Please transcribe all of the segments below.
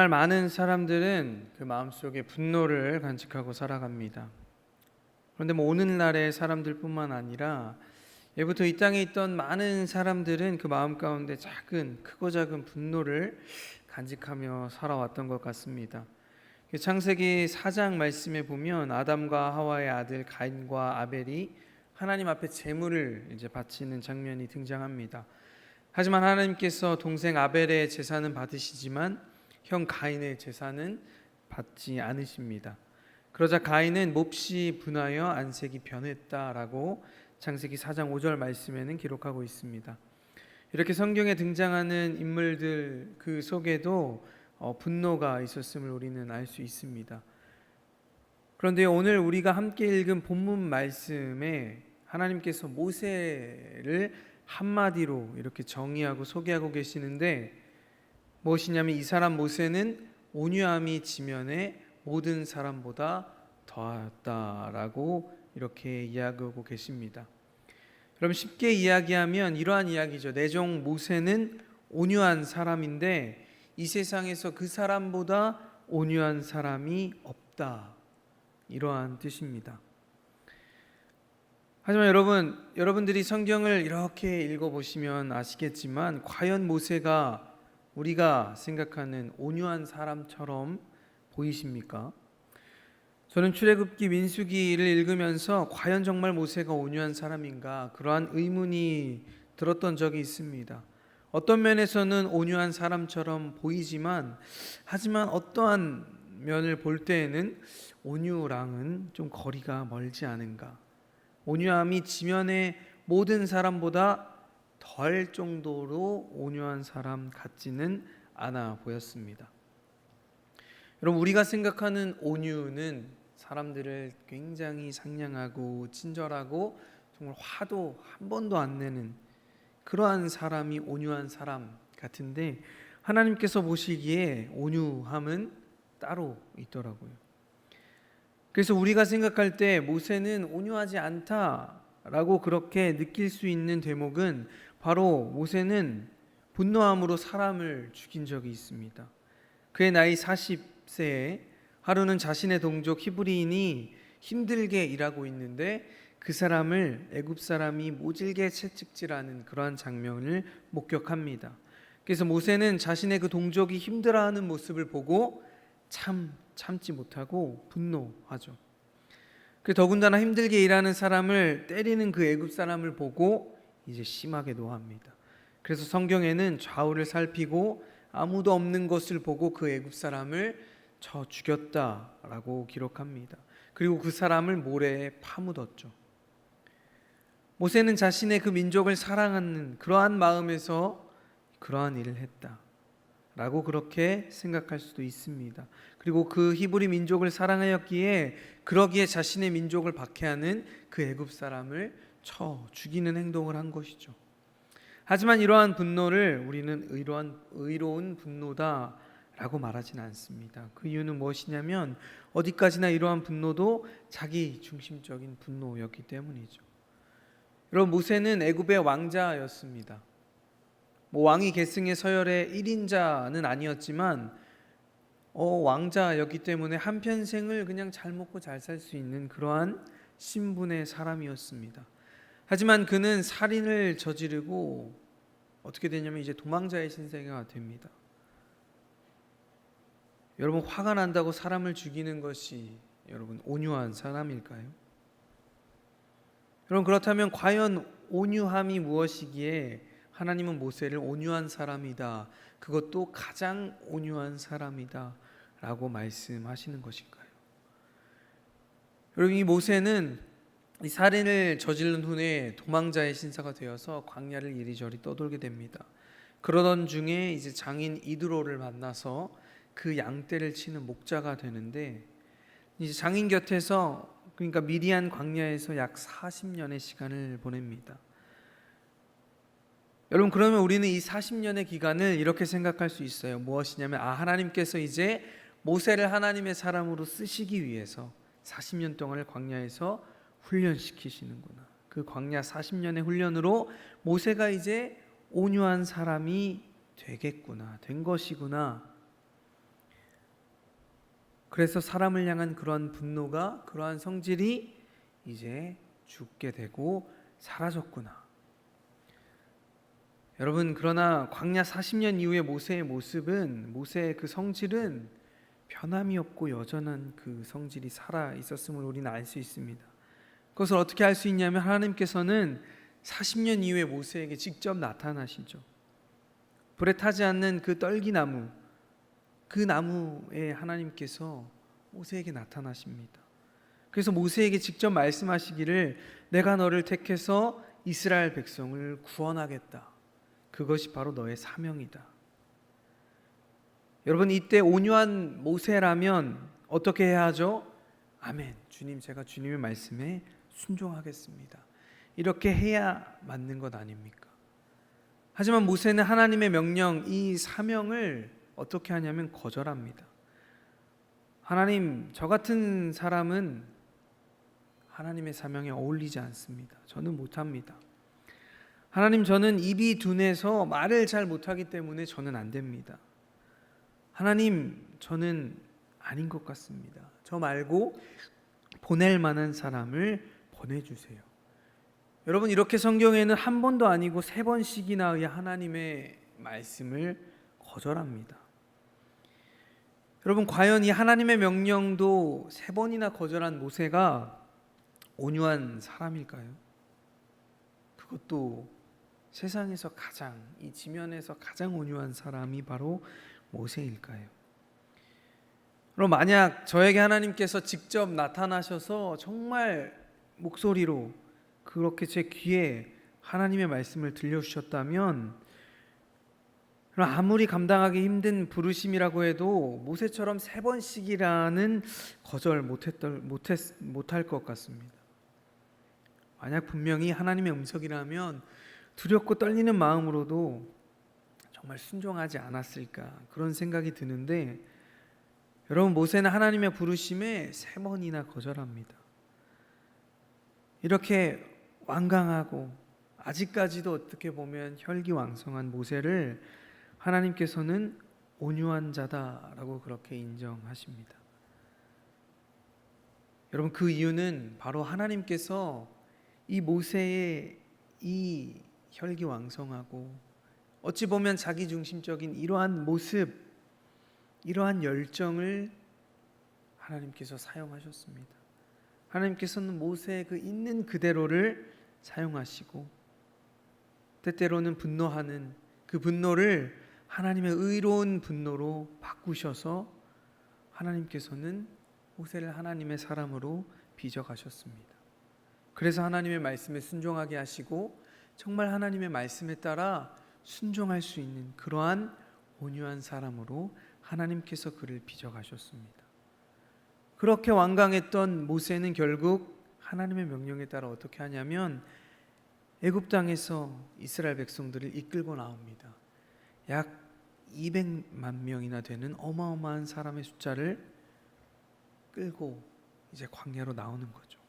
오늘날 많은 사람들은 그 마음속에 분노를 간직하고 살아갑니다. 그런데 오늘날의 사람들뿐만 아니라 예부터 이 땅에 있던 많은 사람들은 그 마음 가운데 크고 작은 분노를 간직하며 살아왔던 것 같습니다. 창세기 4장 말씀에 보면 아담과 하와의 아들 가인과 아벨이 하나님 앞에 제물을 바치는 장면이 등장합니다. 하지만 하나님께서 동생 아벨의 제사는 받으시지만 형 가인의 제사는 받지 않으십니다. 그러자 가인은 몹시 분하여 안색이 변했다라고 창세기 4장 5절 말씀에는 기록하고 있습니다. 이렇게 성경에 등장하는 인물들 그 속에도 분노가 있었음을 우리는 알 수 있습니다. 그런데 오늘 우리가 함께 읽은 본문 말씀에 하나님께서 모세를 한마디로 이렇게 정의하고 소개하고 계시는데 무엇이냐면 이 사람 모세는 온유함이 지면에 모든 사람보다 더하였다라고 이렇게 이야기하고 계십니다. 여러분 쉽게 이야기하면 이러한 이야기죠. 내 종 모세는 온유한 사람인데 이 세상에서 그 사람보다 온유한 사람이 없다. 이러한 뜻입니다. 하지만 여러분들이 성경을 이렇게 읽어보시면 아시겠지만 과연 모세가 우리가 생각하는 온유한 사람처럼 보이십니까? 저는 출애굽기 민수기를 읽으면서 과연 정말 모세가 온유한 사람인가 그러한 의문이 들었던 적이 있습니다. 어떤 면에서는 온유한 사람처럼 보이지만 하지만 어떠한 면을 볼 때에는 온유랑은 좀 거리가 멀지 않은가. 온유함이 지면의 모든 사람보다 덜 정도로 온유한 사람 같지는 않아 보였습니다. 여러분 우리가 생각하는 온유는 사람들을 굉장히 상냥하고 친절하고 정말 화도 한 번도 안 내는 그러한 사람이 온유한 사람 같은데 하나님께서 보시기에 온유함은 따로 있더라고요. 그래서 우리가 생각할 때 모세는 온유하지 않다라고 그렇게 느낄 수 있는 대목은 바로 모세는 분노함으로 사람을 죽인 적이 있습니다. 그의 나이 40세에 하루는 자신의 동족 히브리인이 힘들게 일하고 있는데 그 사람을 애굽 사람이 모질게 채찍질하는 그러한 장면을 목격합니다. 그래서 모세는 자신의 그 동족이 힘들어하는 모습을 보고 참지 못하고 분노하죠. 그 더군다나 힘들게 일하는 사람을 때리는 그 애굽 사람을 보고 이제 심하게 노합니다. 그래서 성경에는 좌우를 살피고 아무도 없는 것을 보고 그 애굽 사람을 쳐 죽였다라고 기록합니다. 그리고 그 사람을 모래에 파묻었죠. 모세는 자신의 그 민족을 사랑하는 그러한 마음에서 그러한 일을 했다라고 그렇게 생각할 수도 있습니다. 그리고 그 히브리 민족을 사랑하였기에 그러기에 자신의 민족을 박해하는 그 애굽 사람을 쳐 죽이는 행동을 한 것이죠. 하지만 이러한 분노를 우리는 의로운 분노다라고 말하지는 않습니다. 그 이유는 무엇이냐면 어디까지나 이러한 분노도 자기 중심적인 분노였기 때문이죠. 여러분 모세는 애굽의 왕자였습니다. 왕이 계승의 서열의 1인자는 아니었지만 왕자였기 때문에 한평생을 그냥 잘 먹고 잘 살 수 있는 그러한 신분의 사람이었습니다. 하지만 그는 살인을 저지르고 어떻게 되냐면 이제 도망자의 신세가 됩니다. 여러분 화가 난다고 사람을 죽이는 것이 여러분 온유한 사람일까요? 여러분 그렇다면 과연 온유함이 무엇이기에 하나님은 모세를 온유한 사람이다, 그것도 가장 온유한 사람이다 라고 말씀하시는 것일까요? 여러분 이 모세는 이 살인을 저지른 후에 도망자의 신사가 되어서 광야를 이리저리 떠돌게 됩니다. 그러던 중에 이제 장인 이드로를 만나서 그 양떼를 치는 목자가 되는데 이제 장인 곁에서 그러니까 미디안 광야에서 약 40년의 시간을 보냅니다. 여러분 그러면 우리는 이 40년의 기간을 이렇게 생각할 수 있어요. 무엇이냐면 하나님께서 이제 모세를 하나님의 사람으로 쓰시기 위해서 40년 동안을 광야에서 훈련시키시는구나. 그 광야 40년의 훈련으로 모세가 이제 온유한 사람이 되겠구나, 된 것이구나. 그래서 사람을 향한 그러한 분노가, 그러한 성질이 이제 죽게 되고 사라졌구나. 여러분, 그러나 광야 40년 이후의 모세의 모습은, 모세의 그 성질은 변함이 없고 여전한 그 성질이 살아 있었음을 우리는 알 수 있습니다. 그것을 어떻게 알 수 있냐면 하나님께서는 40년 이후에 모세에게 직접 나타나시죠. 불에 타지 않는 그 떨기나무, 그 나무에 하나님께서 모세에게 나타나십니다. 그래서 모세에게 직접 말씀하시기를 내가 너를 택해서 이스라엘 백성을 구원하겠다. 그것이 바로 너의 사명이다. 여러분, 이때 온유한 모세라면 어떻게 해야 하죠? 아멘. 주님, 제가 주님의 말씀에 순종하겠습니다. 이렇게 해야 맞는 것 아닙니까? 하지만 모세는 하나님의 명령, 이 사명을 어떻게 하냐면 거절합니다. 하나님, 저 같은 사람은 하나님의 사명에 어울리지 않습니다. 저는 못합니다. 하나님, 저는 입이 둔해서 말을 잘 못하기 때문에 저는 안 됩니다. 하나님, 저는 아닌 것 같습니다. 저 말고 보낼 만한 사람을 보내주세요. 여러분, 이렇게 성경에는 한 번도 아니고 3번씩이나 하나님의 말씀을 거절합니다. 여러분, 과연 이 하나님의 명령도 3번이나 거절한 모세가 온유한 사람일까요? 그것도 세상에서 가장, 이 지면에서 가장 온유한 사람이 바로 모세일까요? 그럼 만약 저에게 하나님께서 직접 나타나셔서 정말 목소리로 그렇게 제 귀에 하나님의 말씀을 들려주셨다면, 그럼 아무리 감당하기 힘든 부르심이라고 해도 모세처럼 3번씩이라는 거절 못할 것 같습니다. 만약 분명히 하나님의 음성이라면 두렵고 떨리는 마음으로도 정말 순종하지 않았을까, 그런 생각이 드는데, 여러분, 모세는 하나님의 부르심에 3번이나 거절합니다. 이렇게 완강하고 아직까지도 어떻게 보면 혈기왕성한 모세를 하나님께서는 온유한 자다라고 그렇게 인정하십니다. 여러분, 그 이유는 바로 하나님께서 이 모세의 이 혈기왕성하고 어찌 보면 자기중심적인 이러한 모습, 이러한 열정을 하나님께서 사용하셨습니다. 하나님께서는 모세의 그 있는 그대로를 사용하시고, 때때로는 분노하는 그 분노를 하나님의 의로운 분노로 바꾸셔서 하나님께서는 모세를 하나님의 사람으로 빚어가셨습니다. 그래서 하나님의 말씀에 순종하게 하시고 정말 하나님의 말씀에 따라 순종할 수 있는 그러한 온유한 사람으로 하나님께서 그를 빚어가셨습니다. 그렇게 완강했던 모세는 결국 하나님의 명령에 따라 어떻게 하냐면 애굽 땅에서 이스라엘 백성들을 이끌고 나옵니다. 약 200만 명이나 되는 어마어마한 사람의 숫자를 끌고 이제 광야로 나오는 거죠.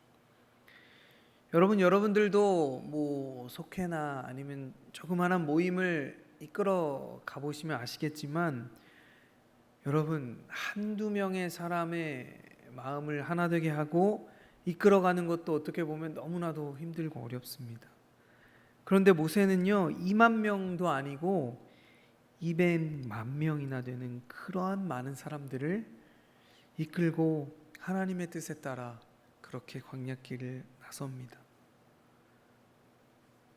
여러분들도 속회나 아니면 조그마한 모임을 이끌어 가보시면 아시겠지만, 여러분, 한두 명의 사람의 마음을 하나 되게 하고 이끌어가는 것도 어떻게 보면 너무나도 힘들고 어렵습니다. 그런데 모세는요, 2만 명도 아니고 200만 명이나 되는 그러한 많은 사람들을 이끌고 하나님의 뜻에 따라 그렇게 광야길을 나섭니다.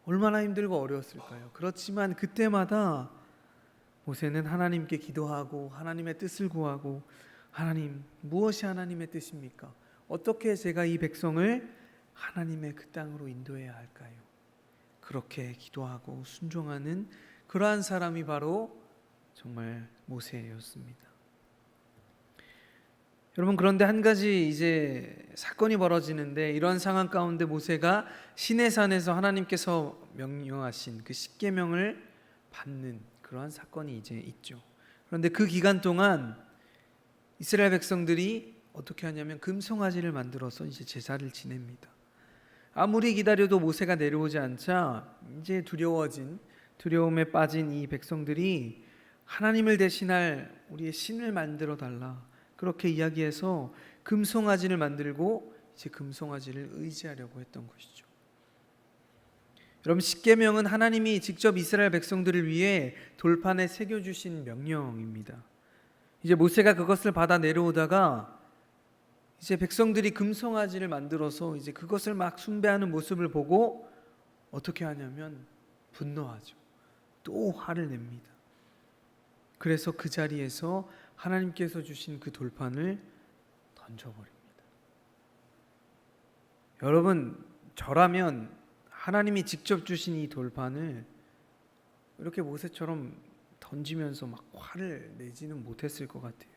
얼마나 힘들고 어려웠을까요? 그렇지만 그때마다 모세는 하나님께 기도하고 하나님의 뜻을 구하고, 하나님, 무엇이 하나님의 뜻입니까? 어떻게 제가 이 백성을 하나님의 그 땅으로 인도해야 할까요? 그렇게 기도하고 순종하는 그러한 사람이 바로 정말 모세였습니다. 여러분, 그런데 한 가지 이제 사건이 벌어지는데, 이런 상황 가운데 모세가 시내산에서 하나님께서 명령하신 그 십계명을 받는 그러한 사건이 이제 있죠. 그런데 그 기간 동안 이스라엘 백성들이 어떻게 하냐면 금송아지를 만들어서 이제 제사를 지냅니다. 아무리 기다려도 모세가 내려오지 않자 이제 두려움에 빠진 이 백성들이 하나님을 대신할 우리의 신을 만들어 달라, 그렇게 이야기해서 금송아지를 만들고 이제 금송아지를 의지하려고 했던 것이죠. 여러분, 십계명은 하나님이 직접 이스라엘 백성들을 위해 돌판에 새겨주신 명령입니다. 이제 모세가 그것을 받아 내려오다가 이제 백성들이 금송아지를 만들어서 이제 그것을 막 숭배하는 모습을 보고 어떻게 하냐면 분노하죠. 또 화를 냅니다. 그래서 그 자리에서 하나님께서 주신 그 돌판을 던져버립니다. 여러분, 저라면 하나님이 직접 주신 이 돌판을 이렇게 모세처럼 던지면서 막 화를 내지는 못했을 것 같아요.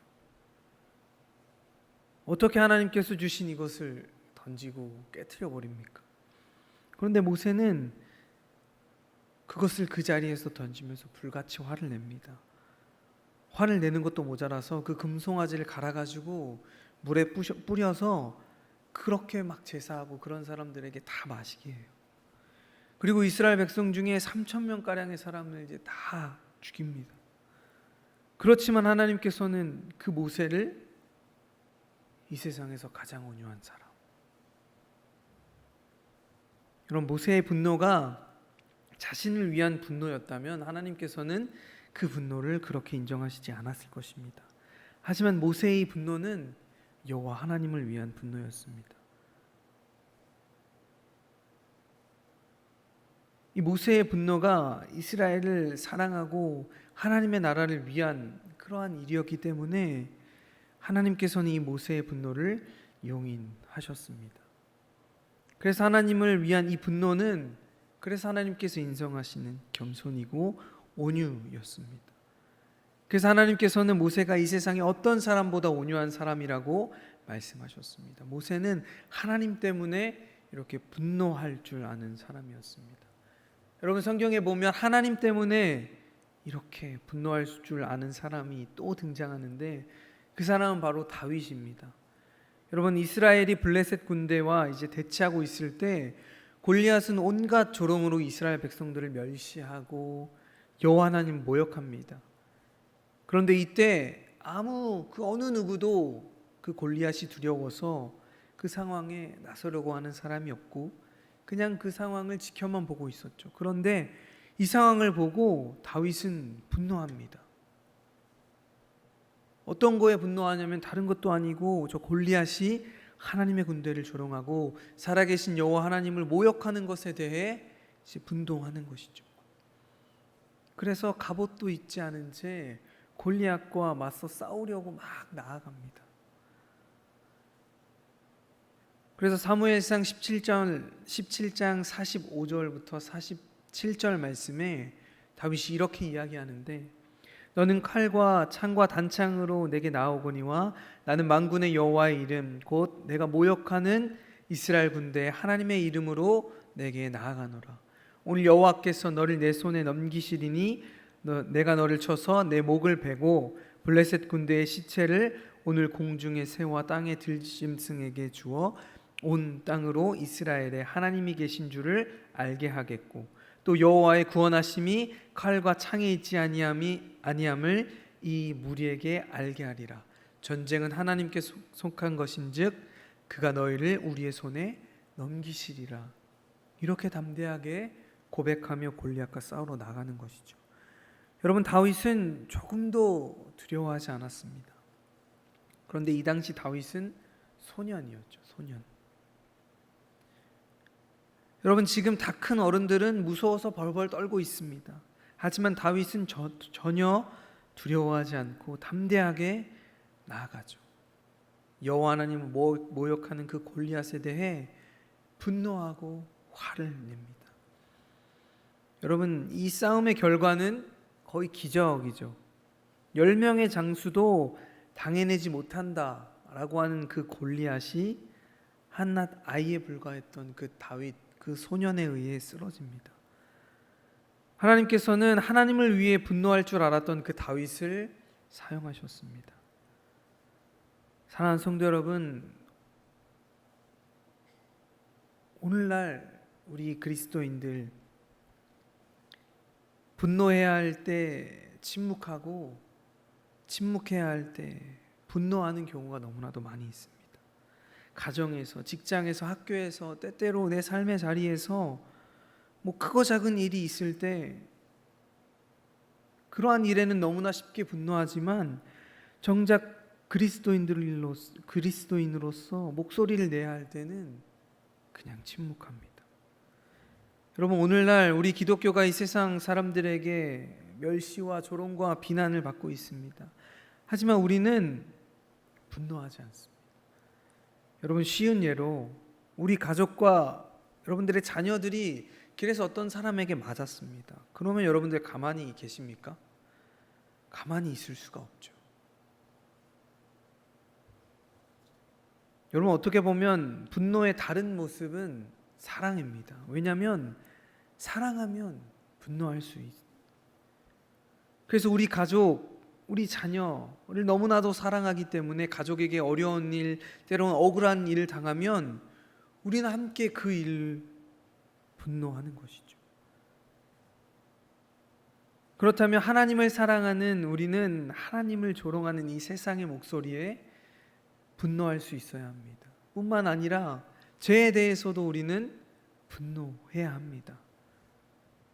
어떻게 하나님께서 주신 이것을 던지고 깨트려 버립니까? 그런데 모세는 그것을 그 자리에서 던지면서 불같이 화를 냅니다. 화를 내는 것도 모자라서 그 금송아지를 갈아가지고 물에 뿌려서 그렇게 막 제사하고 그런 사람들에게 다 마시게 해요. 그리고 이스라엘 백성 중에 3,000명가량의 사람을 이제 다 죽입니다. 그렇지만 하나님께서는 그 모세를 이 세상에서 가장 온유한 사람, 이런 모세의 분노가 자신을 위한 분노였다면 하나님께서는 그 분노를 그렇게 인정하시지 않았을 것입니다. 하지만 모세의 분노는 여호와 하나님을 위한 분노였습니다. 이 모세의 분노가 이스라엘을 사랑하고 하나님의 나라를 위한 그러한 일이었기 때문에 하나님께서는 이 모세의 분노를 용인하셨습니다. 그래서 하나님을 위한 이 분노는 그래서 하나님께서 인정하시는 겸손이고 온유였습니다. 그래서 하나님께서는 모세가 이 세상에 어떤 사람보다 온유한 사람이라고 말씀하셨습니다. 모세는 하나님 때문에 이렇게 분노할 줄 아는 사람이었습니다. 여러분, 성경에 보면 하나님 때문에 이렇게 분노할 줄 아는 사람이 또 등장하는데 그 사람은 바로 다윗입니다. 여러분, 이스라엘이 블레셋 군대와 이제 대치하고 있을 때 골리앗은 온갖 조롱으로 이스라엘 백성들을 멸시하고 여호와 하나님 모욕합니다. 그런데 이때 그 어느 누구도 그 골리앗이 두려워서 그 상황에 나서려고 하는 사람이 없고 그냥 그 상황을 지켜만 보고 있었죠. 그런데 이 상황을 보고 다윗은 분노합니다. 어떤 거에 분노하냐면 다른 것도 아니고 저 골리앗이 하나님의 군대를 조롱하고 살아계신 여호와 하나님을 모욕하는 것에 대해 이제 분노하는 것이죠. 그래서 갑옷도 입지 않은 채 골리앗과 맞서 싸우려고 막 나아갑니다. 그래서 사무엘상 17장 45절부터 47절 말씀에 다윗이 이렇게 이야기하는데, 너는 칼과 창과 단창으로 내게 나오거니와 나는 만군의 여호와의 이름 곧 내가 모욕하는 이스라엘 군대 하나님의 이름으로 내게 나아가노라. 오늘 여호와께서 너를 내 손에 넘기시리니 내가 너를 쳐서 내 목을 베고 블레셋 군대의 시체를 오늘 공중의 새와 땅의 들짐승에게 주어 온 땅으로 이스라엘의 하나님이 계신 줄을 알게 하겠고 또 여호와의 구원하심이 칼과 창에 있지 아니함을 이 무리에게 알게 하리라. 전쟁은 하나님께 속한 것인즉 그가 너희를 우리의 손에 넘기시리라. 이렇게 담대하게 고백하며 골리앗과 싸우러 나가는 것이죠. 여러분, 다윗은 조금도 두려워하지 않았습니다. 그런데 이 당시 다윗은 소년이었죠. 소년. 여러분, 지금 다 큰 어른들은 무서워서 벌벌 떨고 있습니다. 하지만 다윗은 전혀 두려워하지 않고 담대하게 나아가죠. 여호와 하나님을 모욕하는 그 골리앗에 대해 분노하고 화를 냅니다. 여러분, 이 싸움의 결과는 거의 기적이죠. 10명의 장수도 당해내지 못한다라고 하는 그 골리앗이 한낱 아이에 불과했던 그 다윗, 그 소년에 의해 쓰러집니다. 하나님께서는 하나님을 위해 분노할 줄 알았던 그 다윗을 사용하셨습니다. 사랑하는 성도 여러분, 오늘날 우리 그리스도인들 분노해야 할 때 침묵하고 침묵해야 할 때 분노하는 경우가 너무나도 많이 있습니다. 가정에서, 직장에서, 학교에서, 때때로 내 삶의 자리에서 뭐 크고 작은 일이 있을 때 그러한 일에는 너무나 쉽게 분노하지만 정작 그리스도인으로서 목소리를 내야 할 때는 그냥 침묵합니다. 여러분, 오늘날 우리 기독교가 이 세상 사람들에게 멸시와 조롱과 비난을 받고 있습니다. 하지만 우리는 분노하지 않습니다. 여러분, 쉬운 예로 우리 가족과 여러분들의 자녀들이 길에서 어떤 사람에게 맞았습니다. 그러면 여러분들 가만히 계십니까? 가만히 있을 수가 없죠. 여러분, 어떻게 보면 분노의 다른 모습은 사랑입니다. 왜냐하면 사랑하면 분노할 수 있어요. 그래서 우리 가족, 우리 자녀를 너무나도 사랑하기 때문에 가족에게 어려운 일, 때로는 억울한 일을 당하면 우리는 함께 그 일을 분노하는 것이죠. 그렇다면 하나님을 사랑하는 우리는 하나님을 조롱하는 이 세상의 목소리에 분노할 수 있어야 합니다. 뿐만 아니라 죄에 대해서도 우리는 분노해야 합니다.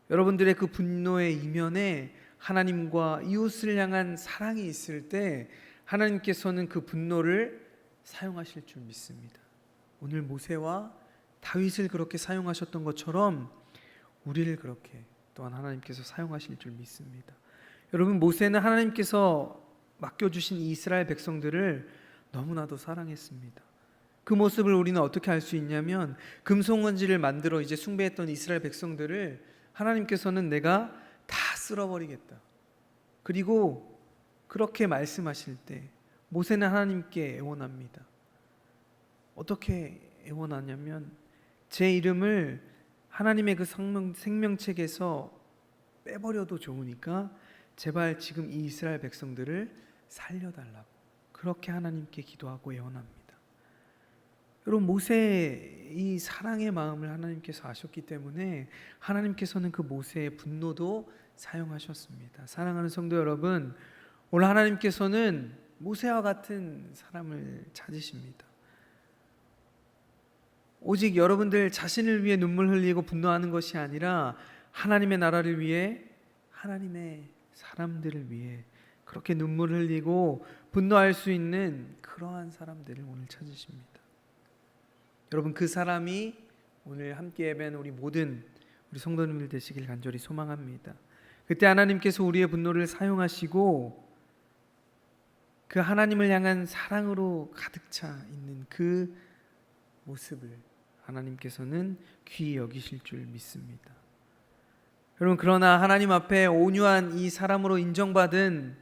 여러분들의 그 분노의 이면에 하나님과 이웃을 향한 사랑이 있을 때 하나님께서는 그 분노를 사용하실 줄 믿습니다. 오늘 모세와 다윗을 그렇게 사용하셨던 것처럼 우리를 그렇게 또한 하나님께서 사용하실 줄 믿습니다. 여러분, 모세는 하나님께서 맡겨주신 이스라엘 백성들을 너무나도 사랑했습니다. 그 모습을 우리는 어떻게 알 수 있냐면 금송원지를 만들어 이제 숭배했던 이스라엘 백성들을 하나님께서는 내가 다 쓸어버리겠다. 그리고 그렇게 말씀하실 때 모세는 하나님께 애원합니다. 어떻게 애원하냐면 제 이름을 하나님의 그 생명책에서 빼버려도 좋으니까 제발 지금 이 이스라엘 백성들을 살려달라고 그렇게 하나님께 기도하고 애원합니다. 여러분, 모세의 이 사랑의 마음을 하나님께서 아셨기 때문에 하나님께서는 그 모세의 분노도 사용하셨습니다. 사랑하는 성도 여러분, 오늘 하나님께서는 모세와 같은 사람을 찾으십니다. 오직 여러분들 자신을 위해 눈물 흘리고 분노하는 것이 아니라 하나님의 나라를 위해, 하나님의 사람들을 위해 그렇게 눈물 흘리고 분노할 수 있는 그러한 사람들을 오늘 찾으십니다. 여러분, 그 사람이 오늘 함께 예배하는 우리 모든 우리 성도님들 되시길 간절히 소망합니다. 그때 하나님께서 우리의 분노를 사용하시고 그 하나님을 향한 사랑으로 가득 차 있는 그 모습을 하나님께서는 귀히 여기실 줄 믿습니다. 여러분, 그러나 하나님 앞에 온유한 이 사람으로 인정받은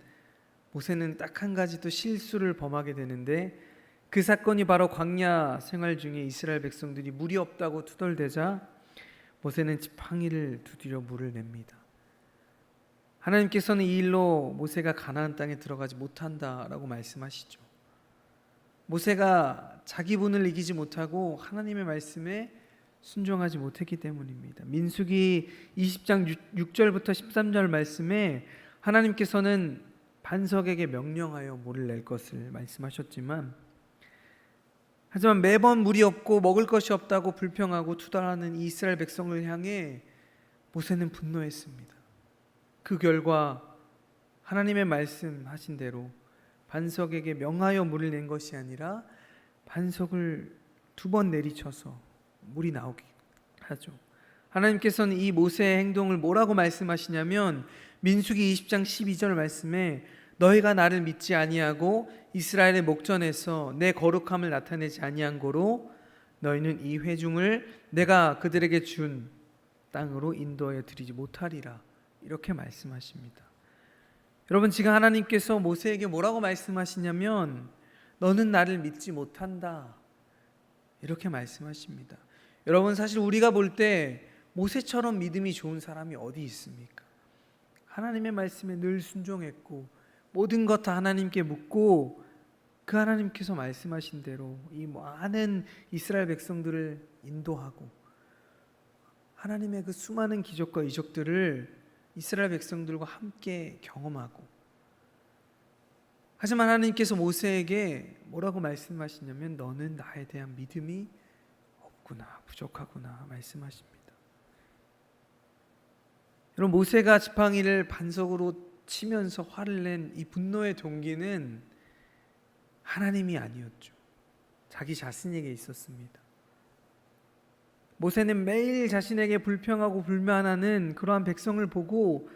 모세는 딱 한 가지 또 실수를 범하게 되는데 그 사건이 바로 광야 생활 중에 이스라엘 백성들이 물이 없다고 투덜대자 모세는 지팡이를 두드려 물을 냅니다. 하나님께서는 이 일로 모세가 가나안 땅에 들어가지 못한다라고 말씀하시죠. 모세가 자기 분을 이기지 못하고 하나님의 말씀에 순종하지 못했기 때문입니다. 민수기 20장 6절부터 13절 말씀에 하나님께서는 반석에게 명령하여 물을 낼 것을 말씀하셨지만 하지만 매번 물이 없고 먹을 것이 없다고 불평하고 투덜하는 이스라엘 백성을 향해 모세는 분노했습니다. 그 결과 하나님의 말씀하신 대로 반석에게 명하여 물을 낸 것이 아니라 반석을 2번 내리쳐서 물이 나오게 하죠. 하나님께서는 이 모세의 행동을 뭐라고 말씀하시냐면 민수기 20장 12절 말씀에 너희가 나를 믿지 아니하고 이스라엘의 목전에서 내 거룩함을 나타내지 아니한 고로 너희는 이 회중을 내가 그들에게 준 땅으로 인도하여 드리지 못하리라 이렇게 말씀하십니다. 여러분, 지금 하나님께서 모세에게 뭐라고 말씀하시냐면 너는 나를 믿지 못한다 이렇게 말씀하십니다. 여러분, 사실 우리가 볼 때 모세처럼 믿음이 좋은 사람이 어디 있습니까? 하나님의 말씀에 늘 순종했고 모든 것 다 하나님께 묻고 그 하나님께서 말씀하신 대로 이 많은 이스라엘 백성들을 인도하고 하나님의 그 수많은 기적과 이적들을 이스라엘 백성들과 함께 경험하고 하지만 하나님께서 모세에게 뭐라고 말씀하시냐면 너는 나에 대한 믿음이 없구나, 부족하구나 말씀하십니다. 여러분, 모세가 지팡이를 반석으로 치면서 화를 낸 이 분노의 동기는 하나님이 아니었죠. 자기 자신에게 있었습니다. 모세는 매일 자신에게 불평하고 불만하는 그러한 백성을 보고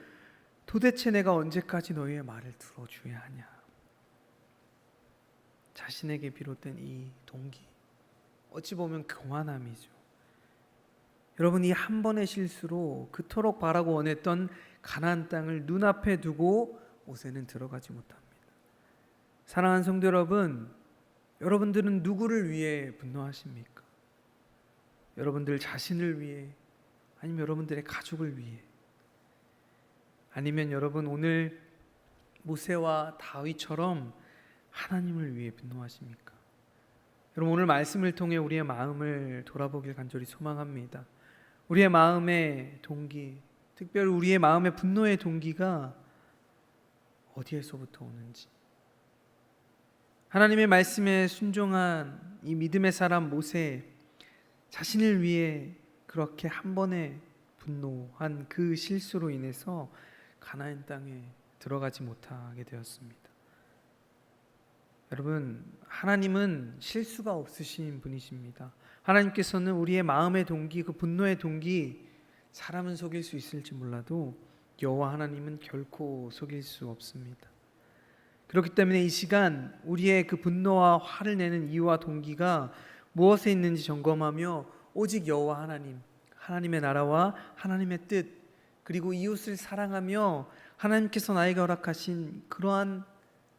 도대체 내가 언제까지 너희의 말을 들어줘야 하냐. 자신에게 비롯된 이 동기, 어찌 보면 교만함이죠. 여러분, 이 한 번의 실수로 그토록 바라고 원했던 가나안 땅을 눈앞에 두고 모세는 들어가지 못합니다. 사랑하는 성도 여러분, 여러분들은 누구를 위해 분노하십니까? 여러분들 자신을 위해, 아니면 여러분들의 가족을 위해, 아니면 여러분 오늘 모세와 다윗처럼 하나님을 위해 분노하십니까? 여러분, 오늘 말씀을 통해 우리의 마음을 돌아보길 간절히 소망합니다. 우리의 마음의 동기, 특별히 우리의 마음의 분노의 동기가 어디에서부터 오는지, 하나님의 말씀에 순종한 이 믿음의 사람 모세, 자신을 위해 그렇게 한 번에 분노한 그 실수로 인해서 가나안 땅에 들어가지 못하게 되었습니다. 여러분, 하나님은 실수가 없으신 분이십니다. 하나님께서는 우리의 마음의 동기, 그 분노의 동기, 사람은 속일 수 있을지 몰라도 여호와 하나님은 결코 속일 수 없습니다. 그렇기 때문에 이 시간 우리의 그 분노와 화를 내는 이유와 동기가 무엇에 있는지 점검하며 오직 여호와 하나님, 하나님의 나라와 하나님의 뜻, 그리고 이웃을 사랑하며 하나님께서 나에게 허락하신 그러한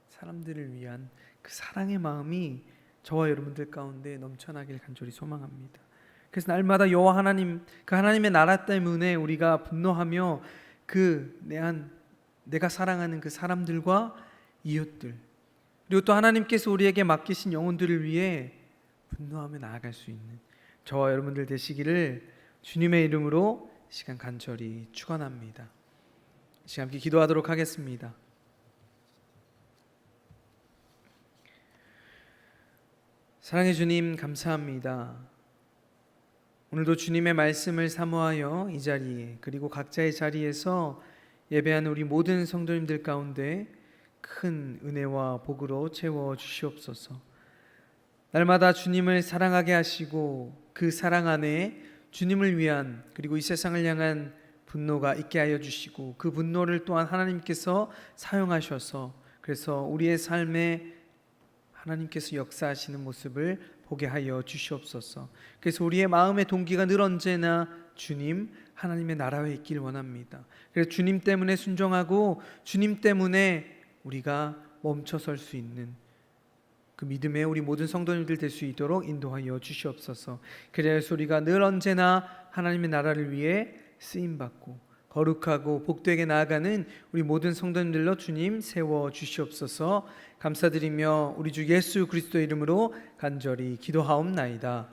사람들을 위한 그 사랑의 마음이 저와 여러분들 가운데 넘쳐나길 간절히 소망합니다. 그래서 날마다 여호와 하나님, 그 하나님의 나라 때문에 우리가 분노하며 내가 사랑하는 그 사람들과 이웃들, 그리고 또 하나님께서 우리에게 맡기신 영혼들을 위해 분노하며 나아갈 수 있는 저와 여러분들 되시기를 주님의 이름으로 시간 간절히 축원합니다. 이 시간 함께 기도하도록 하겠습니다. 사랑의 주님, 감사합니다. 오늘도 주님의 말씀을 사모하여 이 자리에, 그리고 각자의 자리에서 예배하는 우리 모든 성도님들 가운데 큰 은혜와 복으로 채워 주시옵소서. 날마다 주님을 사랑하게 하시고 그 사랑 안에 주님을 위한, 그리고 이 세상을 향한 분노가 있게 하여 주시고, 그 분노를 또한 하나님께서 사용하셔서 그래서 우리의 삶에 하나님께서 역사하시는 모습을 보게 하여 주시옵소서. 그래서 우리의 마음의 동기가 늘 언제나 주님, 하나님의 나라에 있길 원합니다. 그래서 주님 때문에 순종하고 주님 때문에 우리가 멈춰설 수 있는 그 믿음의 우리 모든 성도님들 될 수 있도록 인도하여 주시옵소서. 그래서 우리가 늘 언제나 하나님의 나라를 위해 쓰임받고 거룩하고 복되게 나아가는 우리 모든 성도님들로 주님 세워 주시옵소서. 감사드리며 우리 주 예수 그리스도의 이름으로 간절히 기도하옵나이다.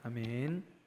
아멘.